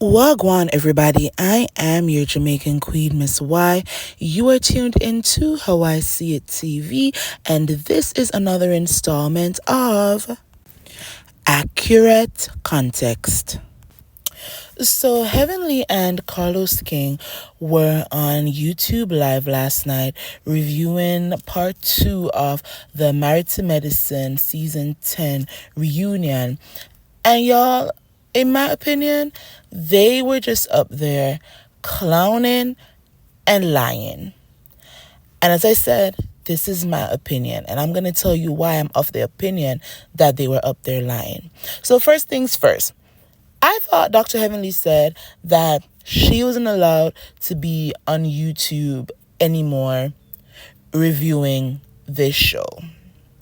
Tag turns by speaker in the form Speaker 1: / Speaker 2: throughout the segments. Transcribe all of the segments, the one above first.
Speaker 1: Wagwan, everybody. I am your Jamaican queen, Miss Y. You are tuned into How I See It TV, and this is another installment of Accurate Context. So, Heavenly and Carlos King were on YouTube Live last night reviewing part 2 of the Married to Medicine Season 10 reunion. And y'all, in my opinion, they were just up there clowning and lying. And as I said, this is my opinion, and I'm going to tell you why I'm of the opinion that they were up there lying. So first things first, I thought Dr. Heavenly said that she wasn't allowed to be on YouTube anymore reviewing this show.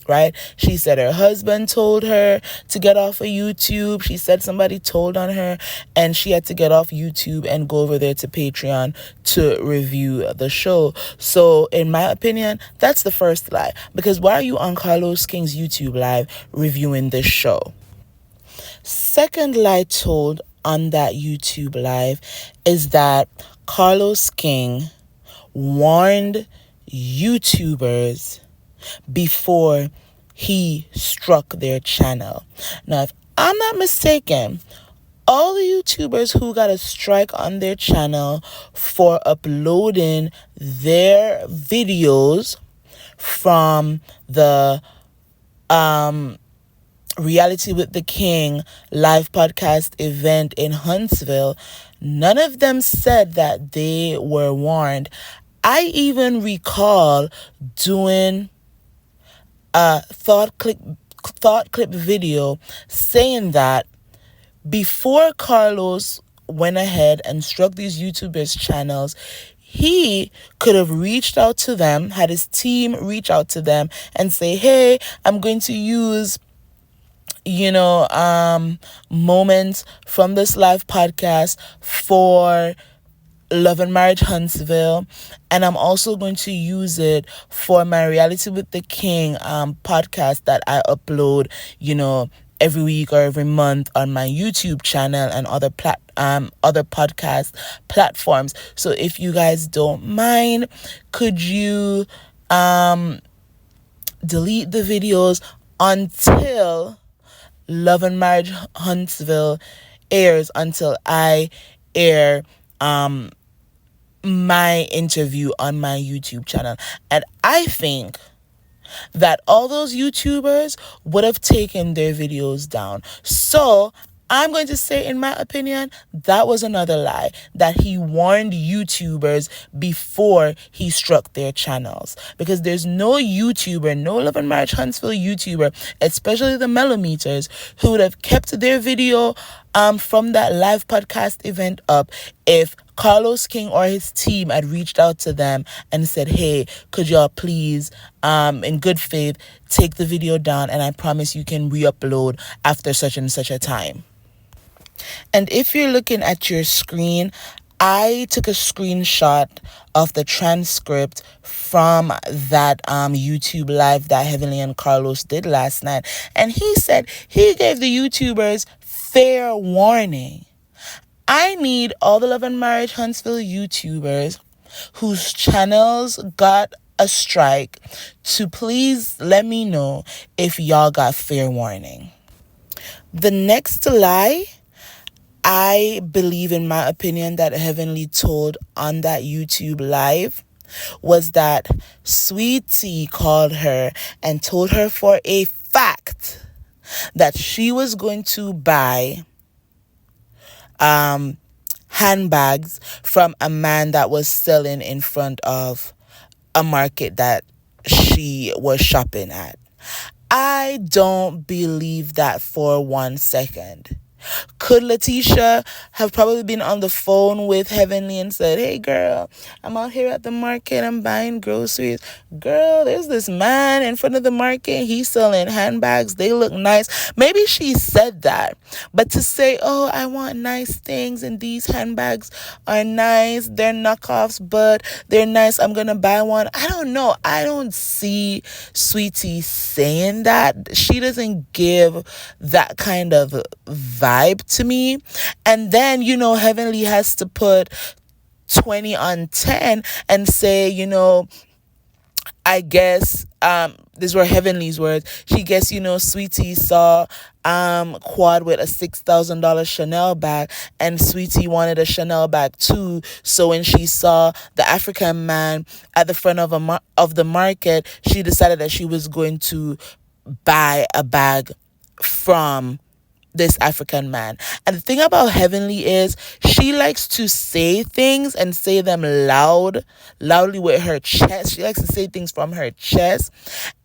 Speaker 1: Right? She said her husband told her to get off of YouTube. She said somebody told on her and she had to get off YouTube and go over there to Patreon to review the show. So in my opinion, that's the first lie. Because why are you on Carlos King's YouTube Live reviewing this show? Second lie told on that YouTube Live is that Carlos King warned YouTubers before he struck their channel. Now, if I'm not mistaken, all the YouTubers who got a strike on their channel for uploading their videos from the Reality with the King live podcast event in Huntsville, none of them said that they were warned. I even recall doing a thought clip video saying that before Carlos went ahead and struck these YouTubers' channels, he could have reached out to them, had his team reach out to them and say, hey, I'm going to use moments from this live podcast for Love and Marriage Huntsville, and I'm also going to use it for my Reality with the King podcast that I upload, every week or every month on my YouTube channel and other podcast platforms. So if you guys don't mind, could you delete the videos until Love and Marriage Huntsville airs, until I air my interview on my YouTube channel. And I think that all those YouTubers would have taken their videos down. So I'm going to say, in my opinion, that was another lie, that he warned YouTubers before he struck their channels. Because there's no YouTuber, no Love and Marriage Huntsville YouTuber, especially the Mellometers, who would have kept their video from that live podcast event up if Carlos King or his team had reached out to them and said, hey, could y'all please, in good faith, take the video down, and I promise you can re-upload after such and such a time. And if you're looking at your screen, I took a screenshot of the transcript from that YouTube Live that Heavenly and Carlos did last night. And he said he gave the YouTubers fair warning. I need all the Love and Marriage Huntsville YouTubers whose channels got a strike to please let me know if y'all got fair warning. The next lie, I believe, in my opinion, that Heavenly told on that YouTube Live was that SweetTea called her and told her for a fact that she was going to buy handbags from a man that was selling in front of a market that she was shopping at. I don't believe that for 1 second. Could Letitia have probably been on the phone with Heavenly and said, hey girl, I'm out here at the market, I'm buying groceries. Girl, there's this man in front of the market, he's selling handbags, they look nice. Maybe she said that. But to say, oh, I want nice things and these handbags are nice, they're knockoffs, but they're nice, I'm gonna buy one. I don't know. I don't see SweetTea saying that. She doesn't give that kind of vibe vibe to me. And then, Heavenly has to put 20 on 10 and say, I guess these were Heavenly's words. She guess, SweetTea saw Quad with a $6,000 Chanel bag, and SweetTea wanted a Chanel bag too. So when she saw the African man at the front of of the market, she decided that she was going to buy a bag from this African man. And the thing about Heavenly is she likes to say things and say them loudly with her chest. She likes to say things from her chest.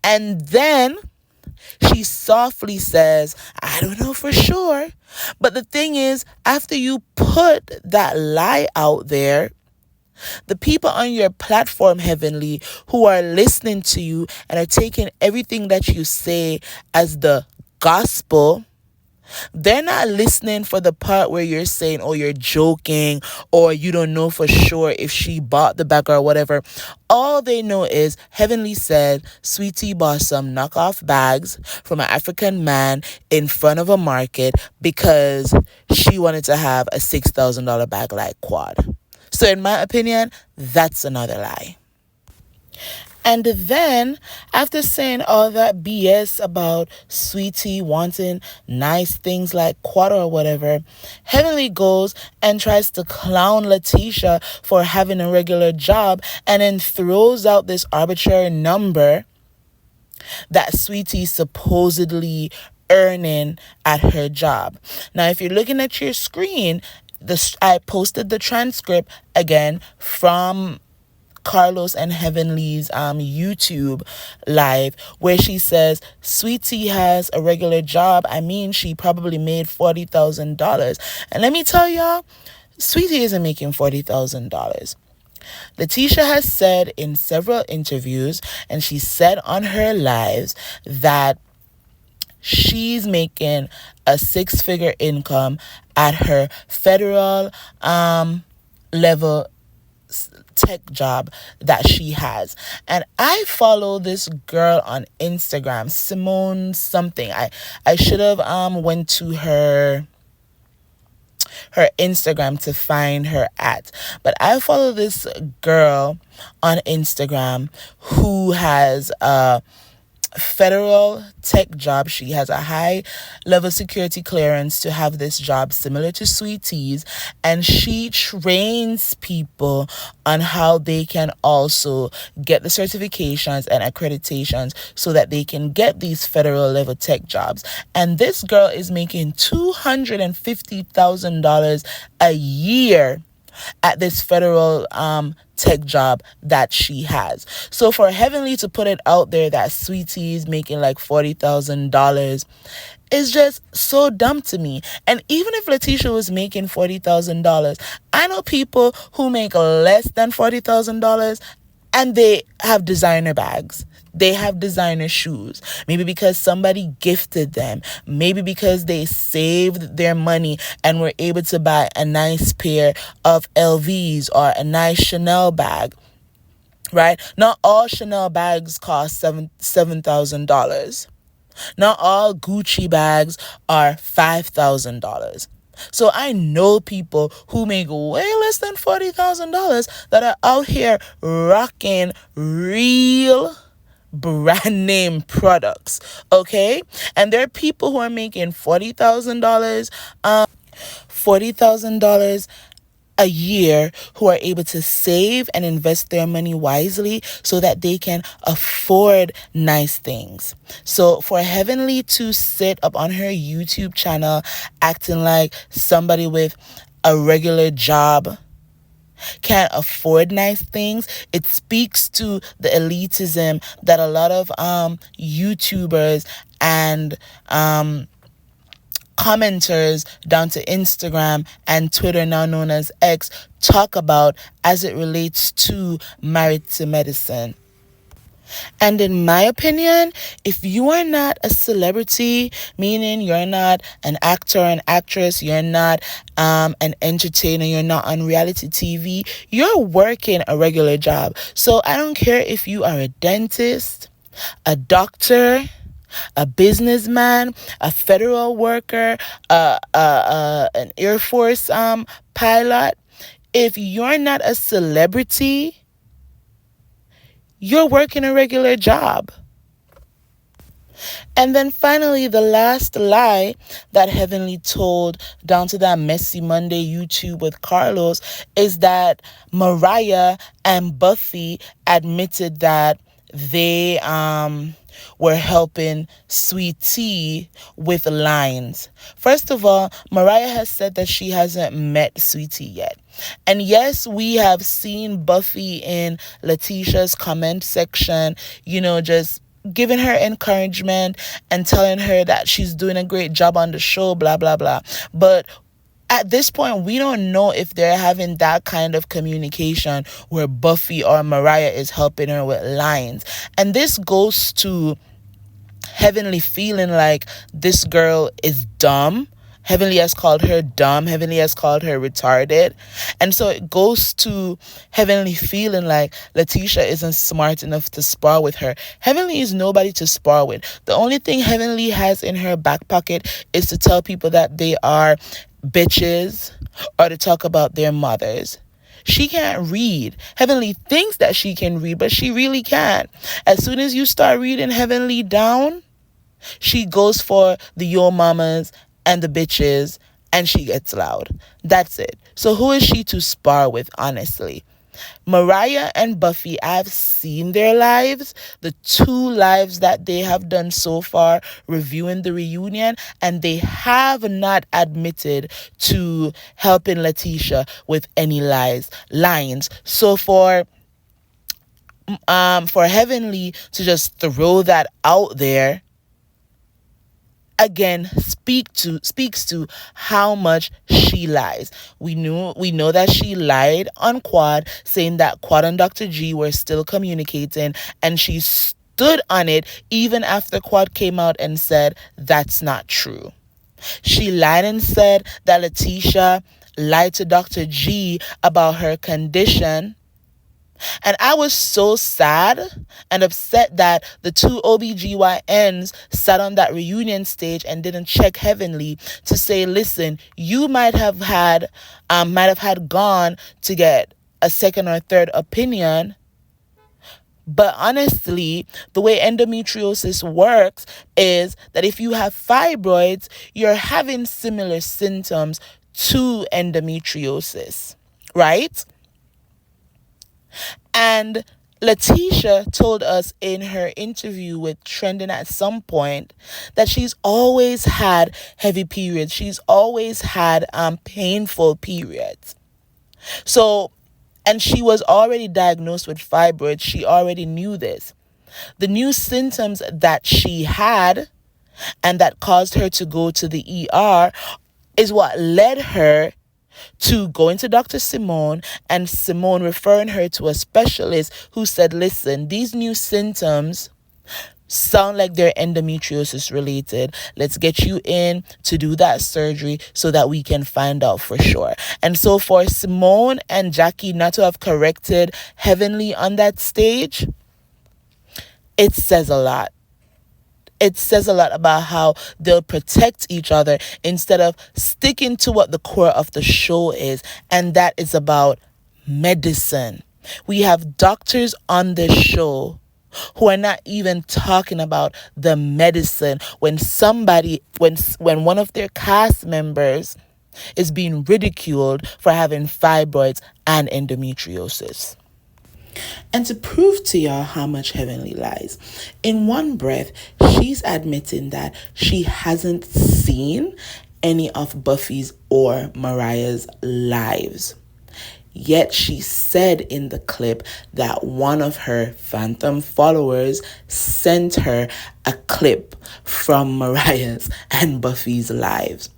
Speaker 1: And then she softly says, I don't know for sure. But the thing is, after you put that lie out there, the people on your platform, Heavenly, who are listening to you and are taking everything that you say as the gospel, they're not listening for the part where you're saying, oh, you're joking, or you don't know for sure if she bought the bag or whatever. All they know is Heavenly said SweetTea bought some knockoff bags from an African man in front of a market because she wanted to have a $6,000 bag like Quad. So in my opinion, that's another lie. And then, after saying all that BS about SweetTea wanting nice things like Quad or whatever, Heavenly goes and tries to clown Letitia for having a regular job and then throws out this arbitrary number that SweetTea supposedly earning at her job. Now, if you're looking at your screen, I posted the transcript again from Carlos and Heavenly's YouTube live, where she says SweetTea has a regular job. I mean, she probably made $40,000. And let me tell y'all, SweetTea isn't making $40,000. Letitia has said in several interviews, and she said on her lives, that she's making a six-figure income at her federal level tech job that she has. And I follow this girl on Instagram, Simone something. I should have went to her Instagram to find her at, but I follow this girl on Instagram who has a federal tech job. She has a high level security clearance to have this job, similar to SweetTea's, and she trains people on how they can also get the certifications and accreditations so that they can get these federal level tech jobs. And this girl is making $250,000 a year at this federal tech job that she has. So for Heavenly to put it out there that SweetTea is making like $40,000 is just so dumb to me. And even if Letitia was making $40,000, I know people who make less than $40,000 and they have designer bags. They have designer shoes. Maybe because somebody gifted them. Maybe because they saved their money and were able to buy a nice pair of LVs or a nice Chanel bag. Right? Not all Chanel bags cost $7,000. Not all Gucci bags are $5,000. So I know people who make way less than $40,000 that are out here rocking real brand name products, okay? And there are people who are making $40,000 a year who are able to save and invest their money wisely so that they can afford nice things. So for Heavenly to sit up on her YouTube channel acting like somebody with a regular job can't afford nice things, it speaks to the elitism that a lot of YouTubers and commenters down to Instagram and Twitter, now known as X, talk about as it relates to Married to Medicine. And in my opinion, if you are not a celebrity, meaning you're not an actor, an actress, you're not an entertainer, you're not on reality TV, you're working a regular job. So I don't care if you are a dentist, a doctor, a businessman, a federal worker, an Air Force pilot, if you're not a celebrity, you're working a regular job. And then finally, the last lie that Heavenly told down to that Messy Monday YouTube with Carlos is that Mariah and Buffy admitted that they were helping SweetTea with lines. First of all, Mariah has said that she hasn't met SweetTea yet. And yes, we have seen Buffy in Letitia's comment section, just giving her encouragement and telling her that she's doing a great job on the show, blah, blah, blah. But at this point, we don't know if they're having that kind of communication where Buffy or Mariah is helping her with lines. And this goes to Heavenly feeling like this girl is dumb. Heavenly has called her dumb. Heavenly has called her retarded. And so it goes to Heavenly feeling like Letitia isn't smart enough to spar with her. Heavenly is nobody to spar with. The only thing Heavenly has in her back pocket is to tell people that they are bitches or to talk about their mothers. She can't read. Heavenly thinks that she can read, but she really can't. As soon as you start reading Heavenly down, she goes for the yo mamas and the bitches and she gets loud. That's it. So who is she to spar with, honestly? Mariah and Buffy, I've seen their lives, the 2 lives that they have done so far reviewing the reunion, and they have not admitted to helping Letitia with any lines. So for Heavenly to just throw that out there, again, speaks to how much she lies. We know that she lied on Quad, saying that Quad and Dr. G were still communicating, and she stood on it even after Quad came out and said that's not true. She lied and said that Letitia lied to Dr. G about her condition. And I was so sad and upset that the 2 OBGYNs sat on that reunion stage and didn't check Heavenly to say, listen, you might have had gone to get a second or third opinion. But honestly, the way endometriosis works is that if you have fibroids, you're having similar symptoms to endometriosis, right? And Letitia told us in her interview with Trending at some point that she's always had heavy periods. She's always had painful periods. So, and she was already diagnosed with fibroids. She already knew this. The new symptoms that she had and that caused her to go to the ER is what led her to going to Dr. Simone and Simone referring her to a specialist who said, listen, these new symptoms sound like they're endometriosis related. Let's get you in to do that surgery so that we can find out for sure. And so for Simone and Jackie not to have corrected Heavenly on that stage, it says a lot. It says a lot about how they'll protect each other instead of sticking to what the core of the show is, and that is about medicine. We have doctors on this show who are not even talking about the medicine when one of their cast members is being ridiculed for having fibroids and endometriosis. And to prove to y'all how much Heavenly lies, in one breath, she's admitting that she hasn't seen any of Buffy's or Mariah's lives. Yet she said in the clip that one of her phantom followers sent her a clip from Mariah's and Buffy's lives.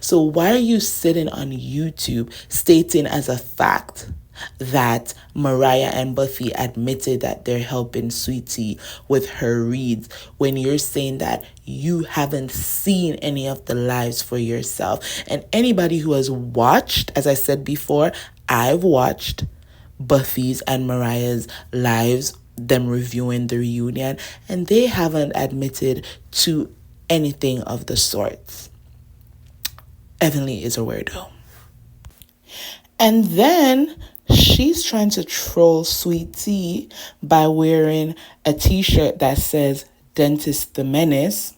Speaker 1: So why are you sitting on YouTube stating as a fact that Mariah and Buffy admitted that they're helping SweetTea with her reads when you're saying that you haven't seen any of the lives for yourself? And anybody who has watched, as I said before, I've watched Buffy's and Mariah's lives them reviewing the reunion, and they haven't admitted to anything of the sorts. Heavenly is a weirdo. And then she's trying to troll SweetTea by wearing a t-shirt that says Dentist the Menace.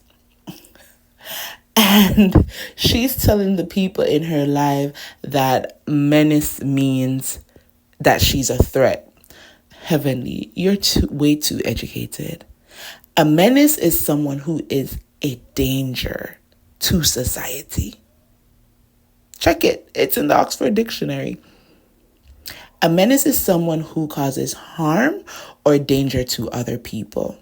Speaker 1: And she's telling the people in her live that menace means that she's a threat. Heavenly, you're way too educated. A menace is someone who is a danger to society. Check it. It's in the Oxford Dictionary. A menace is someone who causes harm or danger to other people.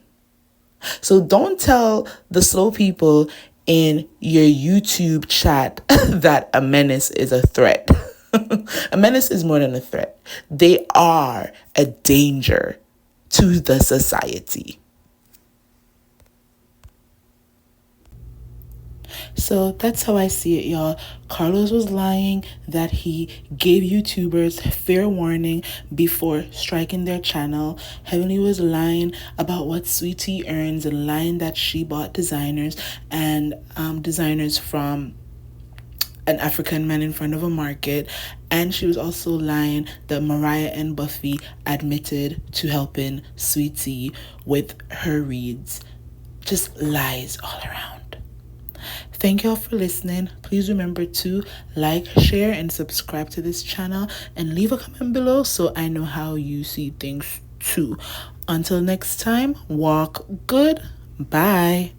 Speaker 1: So don't tell the slow people in your YouTube chat that a menace is a threat. A menace is more than a threat. They are a danger to the society. So that's how I see it, y'all. Carlos was lying that he gave YouTubers fair warning before striking their channel. Heavenly was lying about what SweetTea earns and lying that she bought designers and designers from an African man in front of a market. And she was also lying that Mariah and Buffy admitted to helping SweetTea with her reads. Just lies all around. Thank you all for listening. Please remember to like, share, and subscribe to this channel, and leave a comment below so I know how you see things too. Until next time, walk good. Bye.